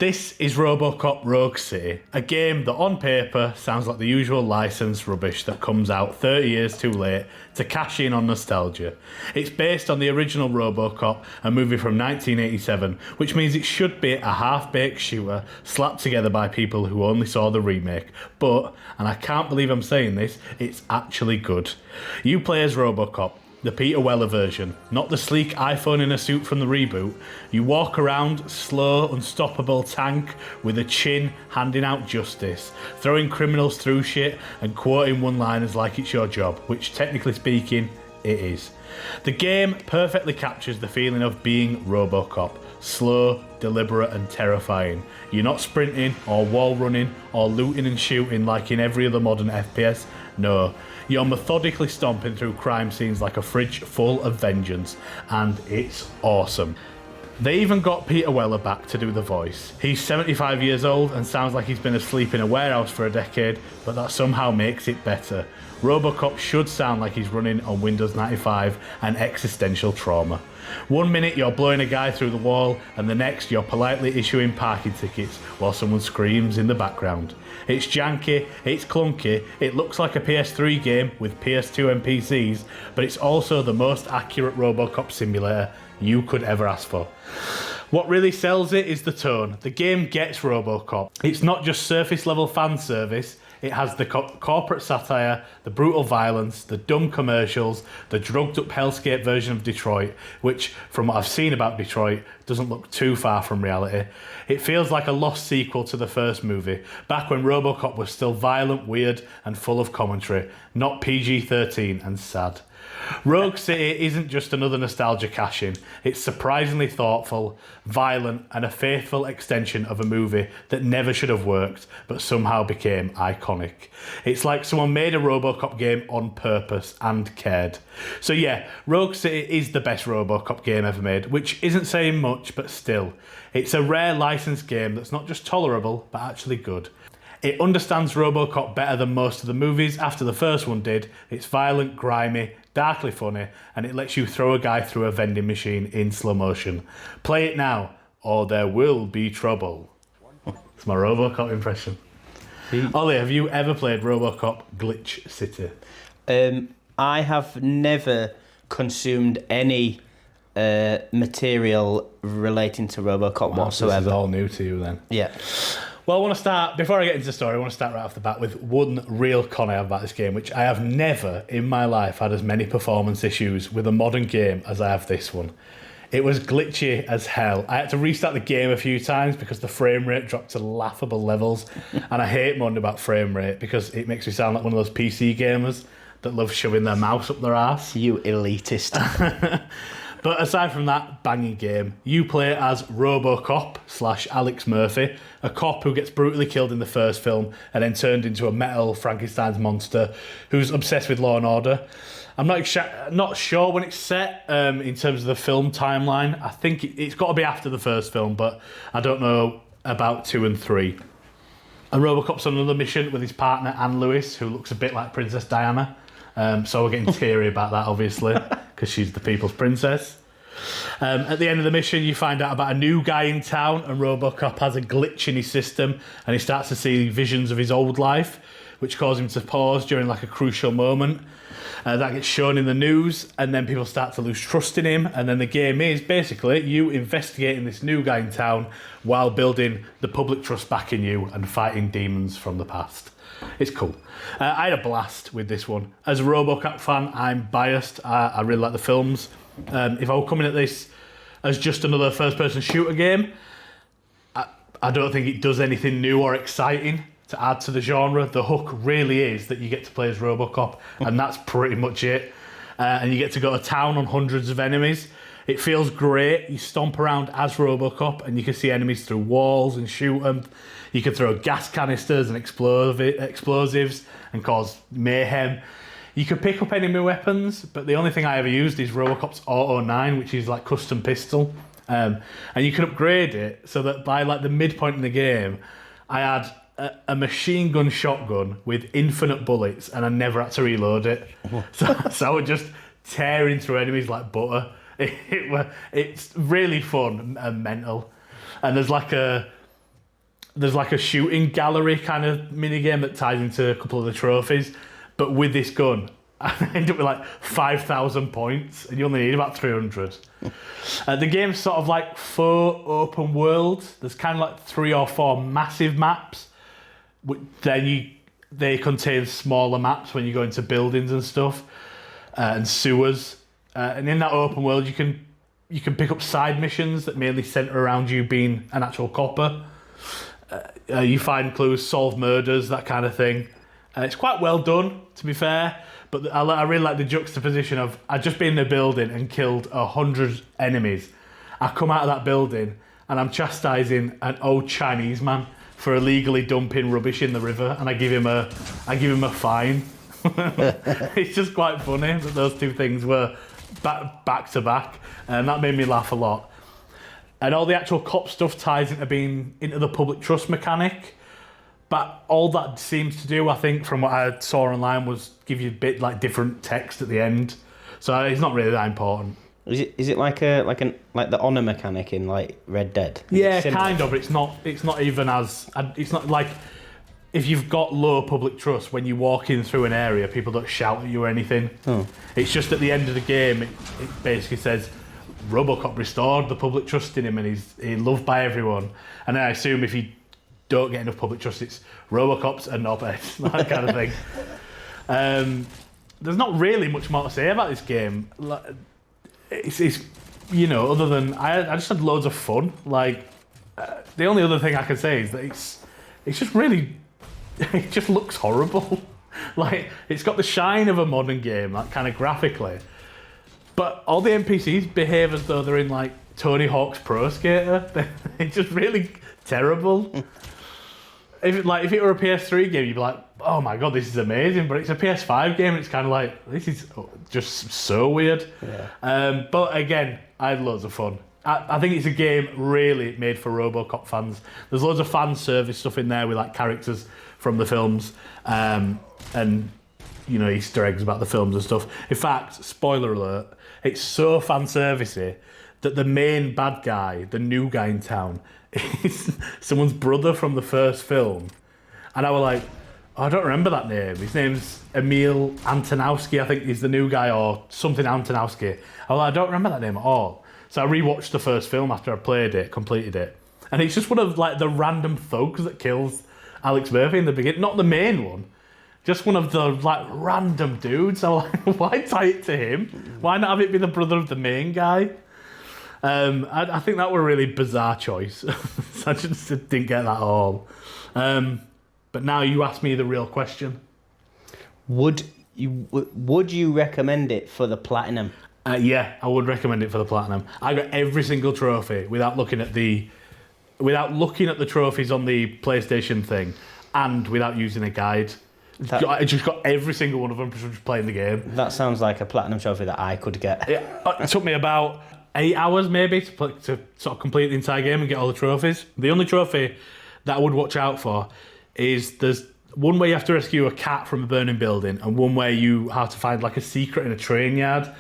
This is Robocop Rogue City, a game that on paper sounds like the usual licensed rubbish that comes out 30 years too late to cash in on nostalgia. It's based on the original Robocop, a movie from 1987, which means it should be a half-baked shooter slapped together by people who only saw the remake. But, and I can't believe I'm saying this, it's actually good. You play as Robocop, the Peter Weller version, not the sleek iPhone in a suit from the reboot. You walk around, slow, unstoppable tank with a chin, handing out justice, throwing criminals through shit and quoting one-liners like it's your job, which technically speaking, it is. The game perfectly captures the feeling of being Robocop. Slow, deliberate and terrifying. You're not sprinting or wall running or looting and shooting like in every other modern FPS. No, you're methodically stomping through crime scenes like a fridge full of vengeance, and it's awesome. They even got Peter Weller back to do the voice. He's 75 years old and sounds like he's been asleep in a warehouse for a decade, but that somehow makes it better. Robocop should sound like he's running on Windows 95 and existential trauma. 1 minute you're blowing a guy through the wall, and the next you're politely issuing parking tickets while someone screams in the background. It's janky, it's clunky, it looks like a PS3 game with PS2 NPCs, but it's also the most accurate Robocop simulator you could ever ask for. What really sells it is the tone. The game gets Robocop. It's not just surface level fan service. It has the corporate satire, the brutal violence, the dumb commercials, the drugged up hellscape version of Detroit, which, from what I've seen about Detroit, doesn't look too far from reality. It feels like a lost sequel to the first movie, back when Robocop was still violent, weird, and full of commentary, not PG-13 and sad. Rogue City isn't just another nostalgia cash-in. It's surprisingly thoughtful, violent, and a faithful extension of a movie that never should have worked, but somehow became iconic. It's like someone made a Robocop game on purpose and cared. So yeah, Rogue City is the best Robocop game ever made, which isn't saying much, but still. It's a rare licensed game that's not just tolerable, but actually good. It understands Robocop better than most of the movies after the first one did. It's violent, grimy, darkly funny, and it lets you throw a guy through a vending machine in slow motion. Play it now, or there will be trouble. It's my Robocop impression. Ollie, have you ever played Robocop Glitch City? I have never consumed any material relating to Robocop whatsoever. This is all new to you then. Yeah. Well, I want to start, before I get into the story, I want to start right off the bat with one real con I have about this game, which I have never in my life had as many performance issues with a modern game as I have this one. It was glitchy as hell. I had to restart the game a few times because the frame rate dropped to laughable levels, and I hate moaning about frame rate because it makes me sound like one of those PC gamers that love shoving their mouse up their arse. You elitist. But aside from that banging game, you play as Robocop / Alex Murphy, a cop who gets brutally killed in the first film and then turned into a metal Frankenstein's monster who's obsessed with law and order. I'm not sure when it's set in terms of the film timeline. I think it's got to be after the first film, but I don't know about 2 and 3. And Robocop's on another mission with his partner Anne Lewis, who looks a bit like Princess Diana. So we're getting teary about that, obviously, because she's the people's princess. At the end of the mission, you find out about a new guy in town, and Robocop has a glitch in his system, and he starts to see visions of his old life, which cause him to pause during like a crucial moment. That gets shown in the news, and then people start to lose trust in him, and then the game is basically you investigating this new guy in town while building the public trust back in you and fighting demons from the past. It's cool. I had a blast with this one. As a Robocop fan, I'm biased. I really like the films. If I were coming at this as just another first-person shooter game, I don't think it does anything new or exciting to add to the genre. The hook really is that you get to play as Robocop, and that's pretty much it. And you get to go to town on hundreds of enemies. It feels great. You stomp around as Robocop, and you can see enemies through walls and shoot them. You can throw gas canisters and explosives and cause mayhem. You can pick up enemy weapons, but the only thing I ever used is Robocop's Auto 9, which is like custom pistol. And you can upgrade it so that by like the midpoint in the game, I had a machine gun shotgun with infinite bullets, and I never had to reload it. So I would just tearing through enemies like butter. It's really fun and mental. And there's like a there's like a shooting gallery kind of minigame that ties into a couple of the trophies. But with this gun, I end up with like 5,000 points, and you only need about 300. The game's sort of like faux open world. There's kind of like 3 or 4 massive maps. They contain smaller maps when you go into buildings and stuff, and sewers. And in that open world, you can pick up side missions that mainly centre around you being an actual copper. You find clues, solve murders, that kind of thing. It's quite well done, to be fair. But I really like the juxtaposition of I'd just been in a building and killed 100 enemies. I come out of that building and I'm chastising an old Chinese man for illegally dumping rubbish in the river, and I give him a fine. It's just quite funny that those two things were back to back, and that made me laugh a lot. And all the actual cop stuff ties into the public trust mechanic. But all that seems to do, I think, from what I saw online, was give you a bit like different text at the end. So it's not really that important. Is it like the honor mechanic in like Red Dead? Yeah, kind of. It's not even as. It's not like if you've got low public trust when you walk in through an area, people don't shout at you or anything. Oh. It's just at the end of the game, it basically says Robocop restored the public trust in him, and he's loved by everyone. And I assume if you don't get enough public trust, it's Robocop's a knobhead, that kind of thing. There's not really much more to say about this game. It's other than I just had loads of fun. Like the only other thing I can say is that it's just really, it just looks horrible. Like it's got the shine of a modern game, like kind of graphically, but all the NPCs behave as though they're in like Tony Hawk's Pro Skater. It's just really terrible. If it were a PS3 game, you'd be like, oh my god, this is amazing. But it's a PS5 game, and it's kind of like, this is just so weird. Yeah. But again, I had loads of fun. I think it's a game really made for Robocop fans. There's loads of fan service stuff in there with like characters from the films, and Easter eggs about the films and stuff. In fact, spoiler alert, it's so fan servicey that the main bad guy, the new guy in town, is someone's brother from the first film. And I was like, I don't remember that name. His name's Emil Antonowski, I think he's the new guy, or something Antonowski. I was like, I don't remember that name at all. So I rewatched the first film after I completed it. And it's just one of like the random thugs that kills Alex Murphy in the beginning. Not the main one. Just one of the like random dudes. I'm like, why tie it to him? Why not have it be the brother of the main guy? I think that were a really bizarre choice. I just didn't get that at all. But now you ask me the real question. Would you recommend it for the platinum? Yeah, I would recommend it for the platinum. I got every single trophy without looking at the trophies on the PlayStation thing, and without using a guide. I just got every single one of them from just playing the game. That sounds like a platinum trophy that I could get. It took me about 8 hours maybe to sort of complete the entire game and get all the trophies. The only trophy that I would watch out for is there's one where you have to rescue a cat from a burning building, and one where you have to find like a secret in a train yard,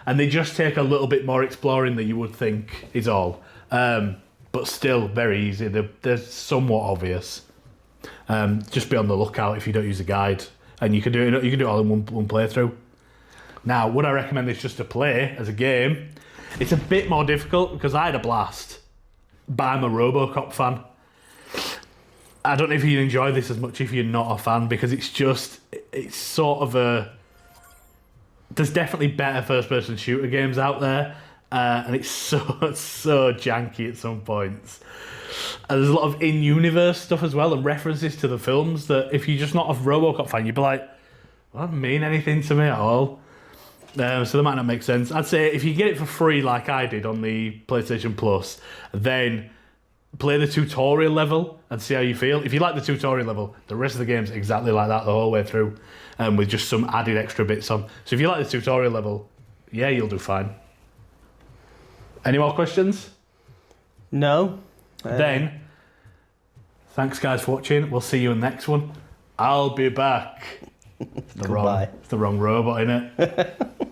and they just take a little bit more exploring than you would think is all, but still very easy. They're somewhat obvious. Just be on the lookout if you don't use a guide, and you can do it all in one playthrough. Now, would I recommend this just to play as a game? It's a bit more difficult because I had a blast, but I'm a Robocop fan. I don't know if you'd enjoy this as much if you're not a fan, because it's sort of there's definitely better first-person shooter games out there, and it's so janky at some points. And there's a lot of in-universe stuff as well, and references to the films that if you're just not a Robocop fan, you'd be like, well, that doesn't mean anything to me at all. So that might not make sense. I'd say if you get it for free like I did on the PlayStation Plus, then play the tutorial level and see how you feel. If you like the tutorial level, the rest of the game's exactly like that the whole way through, with just some added extra bits on. So if you like the tutorial level, yeah, you'll do fine. Any more questions? No. Then, thanks guys for watching. We'll see you in the next one. I'll be back. It's the Goodbye. Wrong robot, innit?